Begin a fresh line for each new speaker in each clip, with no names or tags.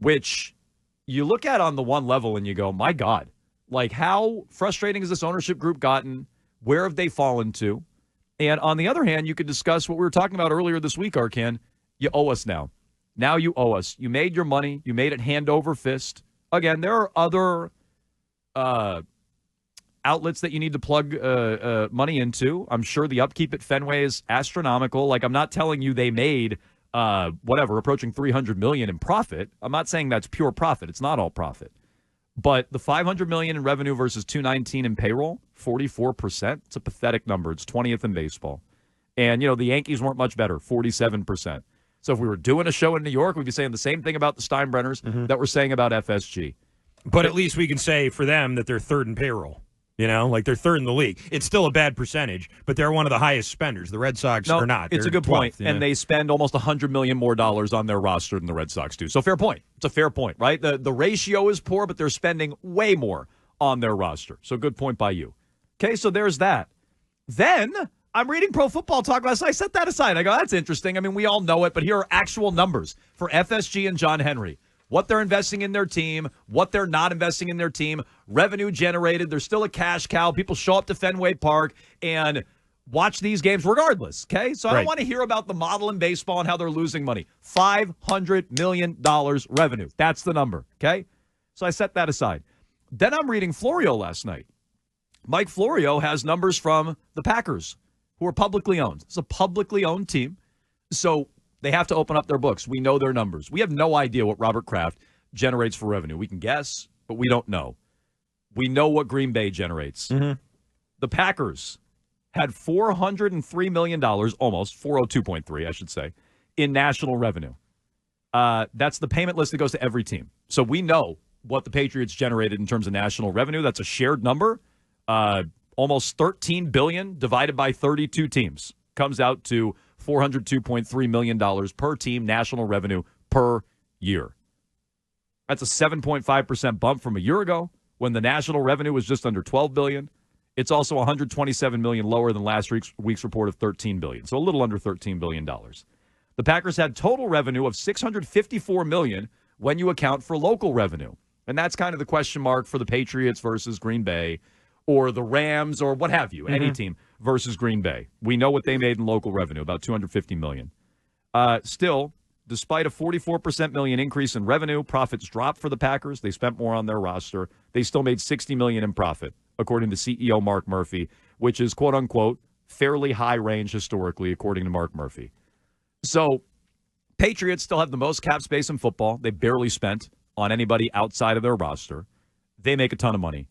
which you look at on the one level and you go, my God, like how frustrating has this ownership group gotten? Where have they fallen to? And on the other hand, you could discuss what we were talking about earlier this week, Arcan. You owe us now. Now you owe us. You made your money. You made it hand over fist. Again, there are other outlets that you need to plug money into. I'm sure the upkeep at Fenway is astronomical. Like, I'm not telling you they made approaching $300 million in profit. I'm not saying that's pure profit. It's not all profit. But the $500 million in revenue versus $219 in payroll, 44%. It's a pathetic number. It's 20th in baseball. And, the Yankees weren't much better, 47%. So if we were doing a show in New York, we'd be saying the same thing about the Steinbrenners that we're saying about FSG.
But at least we can say for them that they're third in payroll. Like they're third in the league. It's still a bad percentage, but they're one of the highest spenders. The Red Sox are not.
It's a good
12th,
point. And they spend almost $100 million more on their roster than the Red Sox do. So fair point. It's a fair point, right? The ratio is poor, but they're spending way more on their roster. So good point by you. Okay, so there's that. Then I'm reading Pro Football Talk last night. I set that aside. I go, that's interesting. I mean, we all know it, but here are actual numbers for FSG and John Henry. What they're investing in their team, what they're not investing in their team, revenue generated. They're still a cash cow. People show up to Fenway Park and watch these games regardless, okay? So I don't want to hear about the model in baseball and how they're losing money. $500 million revenue. That's the number, okay? So I set that aside. Then I'm reading Florio last night. Mike Florio has numbers from the Packers, who are publicly owned. It's a publicly owned team. So they have to open up their books. We know their numbers. We have no idea what Robert Kraft generates for revenue. We can guess, but we don't know. We know what Green Bay generates. Mm-hmm. The Packers had $403 million, almost, 402.3, I should say, in national revenue. That's the payment list that goes to every team. So we know what the Patriots generated in terms of national revenue. That's a shared number. Almost $13 billion divided by 32 teams comes out to $402.3 million per team national revenue per year. That's a 7.5% bump from a year ago when the national revenue was just under $12 billion. It's also $127 million lower than last week's report of $13 billion, so a little under $13 billion. The Packers had total revenue of $654 million when you account for local revenue. And that's kind of the question mark for the Patriots versus Green Bay or the Rams or what have you, any team versus Green Bay. We know what they made in local revenue, about $250 million. Still, despite a 44% million increase in revenue, profits dropped for the Packers. They spent more on their roster. They still made $60 million in profit, according to CEO Mark Murphy, which is, quote-unquote, fairly high range historically, according to Mark Murphy. So, Patriots still have the most cap space in football. They barely spent on anybody outside of their roster. They make a ton of money.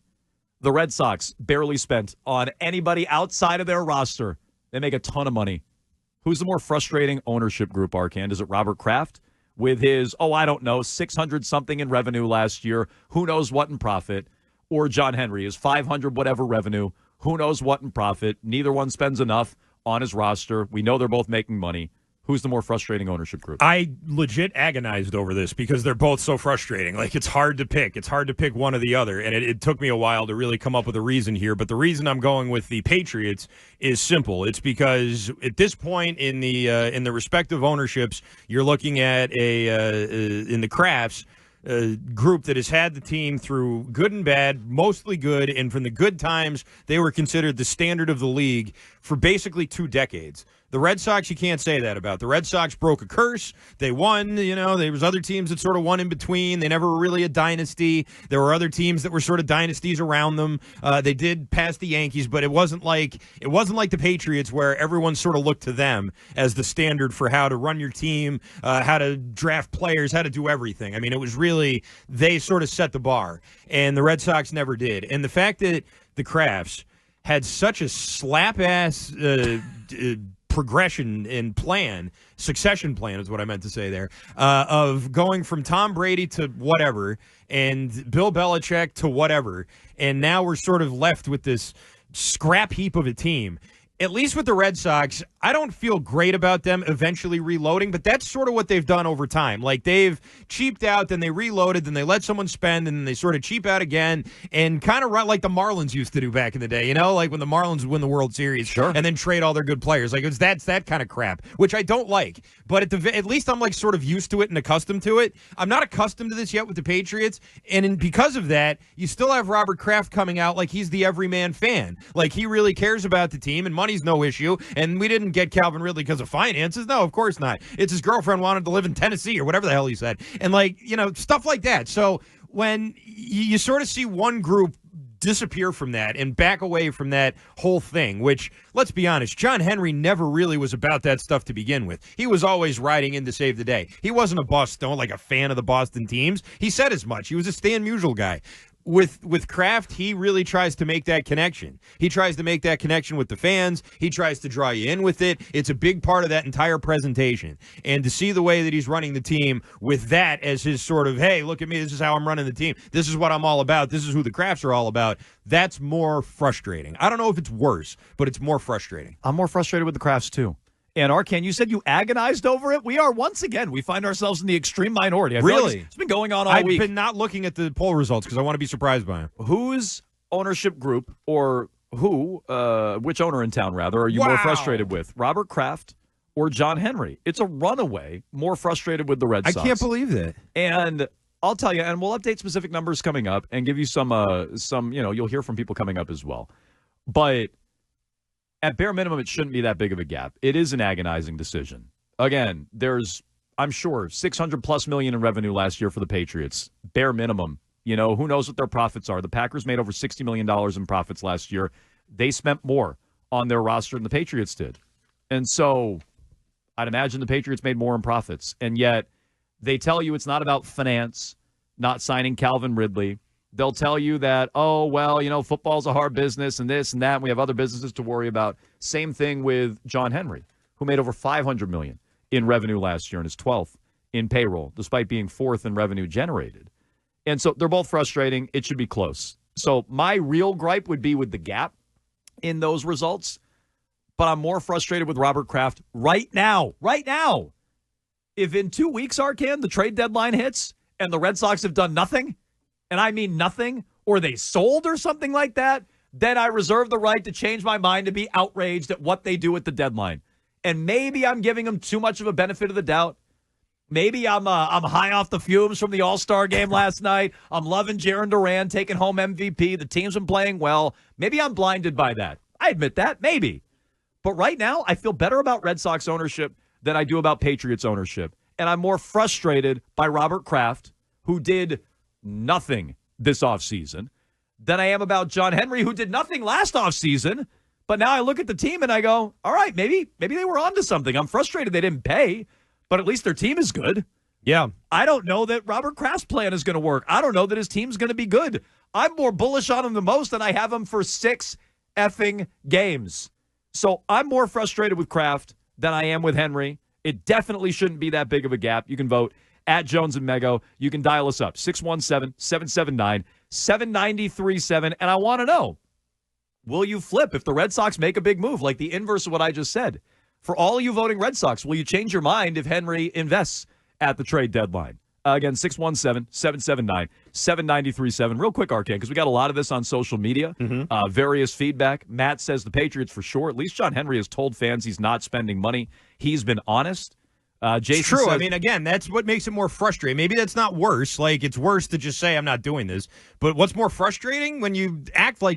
The Red Sox barely spent on anybody outside of their roster. They make a ton of money. Who's the more frustrating ownership group, Arcand? Is it Robert Kraft with his, 600-something in revenue last year, who knows what in profit, or John Henry, his 500 whatever revenue, who knows what in profit. Neither one spends enough on his roster. We know they're both making money. Who's the more frustrating ownership group?
I legit agonized over this because they're both so frustrating. Like, it's hard to pick. It's hard to pick one or the other, and it took me a while to really come up with a reason here. But the reason I'm going with the Patriots is simple. It's because at this point in the respective ownerships, you're looking at in the Krafts, group that has had the team through good and bad, mostly good, and from the good times, they were considered the standard of the league for basically 2 decades. The Red Sox, you can't say that about. The Red Sox broke a curse. They won. There was other teams that sort of won in between. They never were really a dynasty. There were other teams that were sort of dynasties around them. They did pass the Yankees, but it wasn't like the Patriots where everyone sort of looked to them as the standard for how to run your team, how to draft players, how to do everything. I mean, it was really, they sort of set the bar, and the Red Sox never did. And the fact that the Krafts had such a slap-ass progression and succession plan is what I meant to say there, of going from Tom Brady to whatever and Bill Belichick to whatever, and now we're sort of left with this scrap heap of a team. At least with the Red Sox, I don't feel great about them eventually reloading, but that's sort of what they've done over time. Like, they've cheaped out, then they reloaded, then they let someone spend, and then they sort of cheap out again, and kind of run like the Marlins used to do back in the day, like when the Marlins would win the World Series,
sure,
and then trade all their good players. Like, that's that kind of crap, which I don't like. But at least I'm like sort of used to it and accustomed to it. I'm not accustomed to this yet with the Patriots, and because of that, you still have Robert Kraft coming out like he's the everyman fan. Like, he really cares about the team, and money's no issue, and we didn't get Calvin Ridley because of finances. No, of course not. It's his girlfriend wanted to live in Tennessee or whatever the hell he said. And, stuff like that. So when you sort of see one group disappear from that and back away from that whole thing, which, let's be honest, John Henry never really was about that stuff to begin with. He was always riding in to save the day. He wasn't a Boston, like a fan of the Boston teams. He said as much. He was a Stan Musial guy. With Kraft, he really tries to make that connection. He tries to make that connection with the fans. He tries to draw you in with it. It's a big part of that entire presentation. And to see the way that he's running the team with that as his sort of, hey, look at me, this is how I'm running the team. This is what I'm all about. This is who the Krafts are all about. That's more frustrating. I don't know if it's worse, but it's more frustrating.
I'm more frustrated with the Krafts, too. And Arcand, you said you agonized over it. We are, once again, we find ourselves in the extreme minority.
Really?
It's been going on all week.
I've been not looking at the poll results because I want to be surprised by them.
Whose ownership group or which owner in town, rather, are you more frustrated with? Robert Kraft or John Henry? It's a runaway more frustrated with the Red Sox.
I can't believe that.
And I'll tell you, and we'll update specific numbers coming up and give you some, you'll hear from people coming up as well. But at bare minimum, it shouldn't be that big of a gap. It is an agonizing decision. Again, there's, I'm sure, $600+ million in revenue last year for the Patriots. Bare minimum. Who knows what their profits are? The Packers made over $60 million in profits last year. They spent more on their roster than the Patriots did. And so I'd imagine the Patriots made more in profits. And yet they tell you it's not about finance, not signing Calvin Ridley. They'll tell you that, football's a hard business and this and that, and we have other businesses to worry about. Same thing with John Henry, who made over $500 million in revenue last year and is 12th in payroll, despite being 4th in revenue generated. And so they're both frustrating. It should be close. So my real gripe would be with the gap in those results, but I'm more frustrated with Robert Kraft right now. Right now. If in 2 weeks, Arcand, the trade deadline hits and the Red Sox have done nothing, and I mean nothing, or they sold or something like that, then I reserve the right to change my mind to be outraged at what they do at the deadline. And maybe I'm giving them too much of a benefit of the doubt. Maybe I'm high off the fumes from the All-Star game last night. I'm loving Jaron Duran taking home MVP. The team's been playing well. Maybe I'm blinded by that. I admit that, maybe. But right now, I feel better about Red Sox ownership than I do about Patriots ownership. And I'm more frustrated by Robert Kraft, who did nothing this offseason, than I am about John Henry, who did nothing last offseason. But now I look at the team and I go, all right, maybe they were onto something. I'm frustrated they didn't pay, but at least their team is good.
Yeah.
I don't know that Robert Kraft's plan is going to work. I don't know that his team's going to be good. I'm more bullish on him the most, and I have him for 6 effing games. So I'm more frustrated with Kraft than I am with Henry. It definitely shouldn't be that big of a gap. You can vote at Jones and Mego. You can dial us up, 617-779-7937. And I want to know, will you flip if the Red Sox make a big move, like the inverse of what I just said? For all of you voting Red Sox, will you change your mind if Henry invests at the trade deadline? Again, 617-779-7937. Real quick, Arcand, because we got a lot of this on social media, various feedback. Matt says the Patriots for sure. At least John Henry has told fans he's not spending money. He's been honest. Jason
True.
says,
I mean, again, that's what makes it more frustrating. Maybe that's not worse. Like, it's worse to just say I'm not doing this. But what's more frustrating when you act like